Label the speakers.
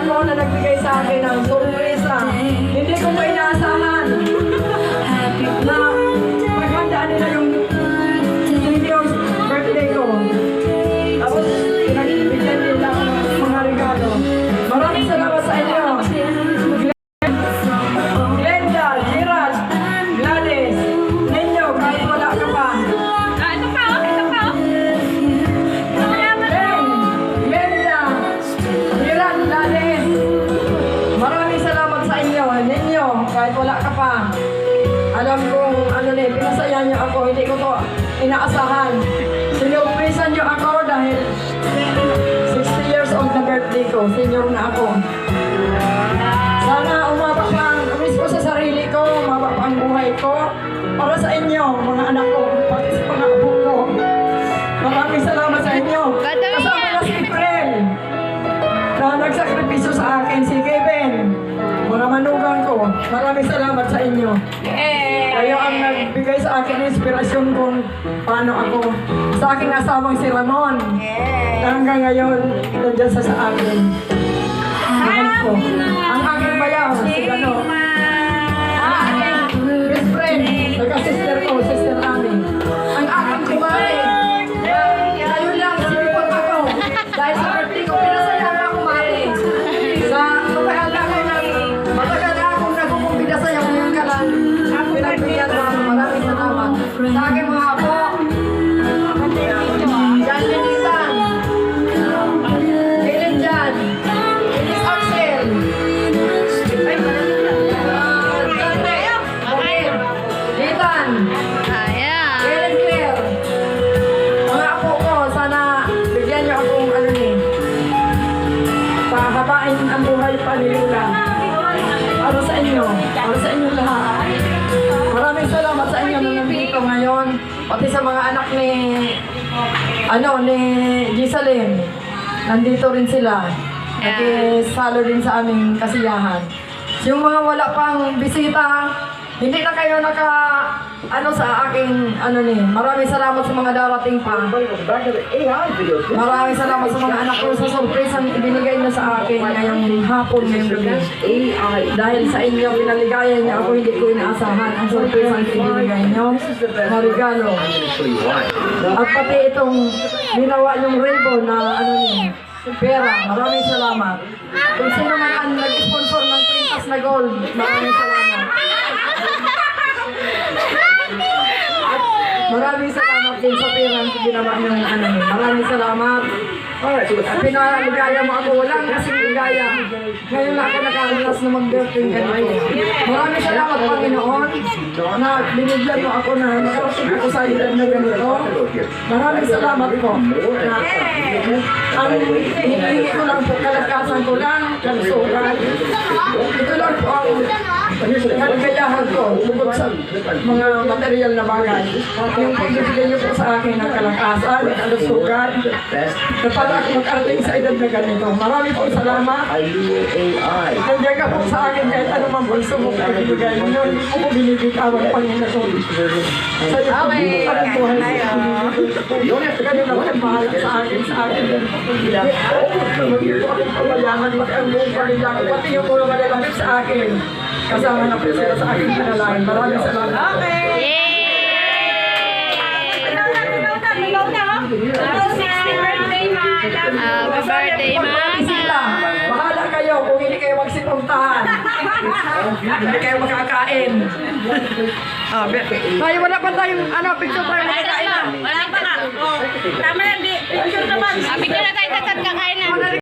Speaker 1: ako na nagbigay sa akin ng sorpresa. Hindi ko pa inaasahan na maghandaan nila yung 20th birthday ko. Tapos pinagbigyan nila ako ng mga regalo. Maraming salamat sa inyo. Glenda, Gerald, Gladys, Nenyo, kahit wala ka pa.
Speaker 2: Ito pa.
Speaker 1: Glenda, Gerald, Gladys. Maraming salamat sa inyo. Nenyo, kahit wala ka pa. Alam kong pinasaya niyo ako, hindi ko to inaasahan. Sinurprisan niyo ako dahil 60 years old na birthday ko. Senior na ako. Sana umaba pa ang wish ko sa sarili ko, umaba pa ang buhay ko. Para sa inyo, mga anak ko, pati sa mga apo ko. Maraming salamat sa inyo. Kasama na si April na nagsakripisyo sa akin, si Kevin. Mga manugang ko, maraming salamat sa inyo. Kayo ang nagbigay sa akin ng inspirasyon kung paano ako sa aking asawang si Ramon. Hanggang ngayon, nandiyan sa akin. Mahal ko. Ang aking bayaw, si Gano. Ang aking best friend, nagka-sister ko, Sister Ami. Ang aking kumari. Ngayon lang, sinipot ako. Dahil sa birthday ko, pinasaya na ako mali. Sa kapayala ko na matagal na akong nagkukumpida sa'yo. Ngayon ka lang, pinagbigyan mo ako. Maraming salamat. Sa aking mga apo, Jan Linitan, Helen Jan, Elis Axel, Litan, Helen Claire. Mga apo ko, sana bigyan niyo akong pahabain ang buhay pa ni Lula. Para sa inyo lahat. Maraming salamat sa inyo na nandito ngayon. Pati sa mga anak ni Gisalim. Nandito rin sila. Nag-salo din sa aming kasiyahan. Yung mga wala pang bisita, hindi na kayo sa aking maraming salamat sa mga darating pa. Maraming salamat sa mga anak ko sa surprise ang ibinigay niyo sa akin ngayong hapon, ngayong gabi. Dahil sa inyo, pinaligaya niyo ako, hindi ko inaasahan ang surprise ang ibinigay niyo na regalo. At pati itong ginawa niyong ribbon na pera, maraming salamat. Kung sino man ang nag-sponsor ng Quintas na Gold, maraming salamat. Maraming salamat din sa pera na ginawa niyong maraming salamat. Pinaligaya mo ako, walang kasing ligaya. Ngayon na ako nakalilas na mag-birthday ganito. Maraming salamat, Panginoon, na binigyan mo ako na nakarating ako sa edad na ganito. Maraming salamat po. Ang hinihingi ko lang po, kalakasan ko lang, kalusugan. Ito lang po ang kaligayahan ko, bukod sa mga material na bagay. Yung pagbibigay niyo po sa akin ng kalakasan, kalusugan, na para ako mag-arating sa edad na ganito. Maraming po salamat. Nandiyan ka po sa akin kahit anumang bulso mo pagbibigay niyo. Hindi ko binibitawan, Panginoon. Sa iyo po, ang buhay sa ganun lang ang mahal sa akin. Magiging po akong pamayangan, mag-ambong pamilya ko, pati yung mga malalapit sa akin. Kasama na po sila sa aking panalangin. Maraming salamat.
Speaker 2: Happy birthday, Mama!
Speaker 1: Bahala kayo kung hindi kayo magsipuntahan. Hindi kayo makakain. Tayo, wala pa tayong picture tayo makakain na.
Speaker 2: Wala pa nga. Tama yan, picture naman. Picture na tayo sa kakain na.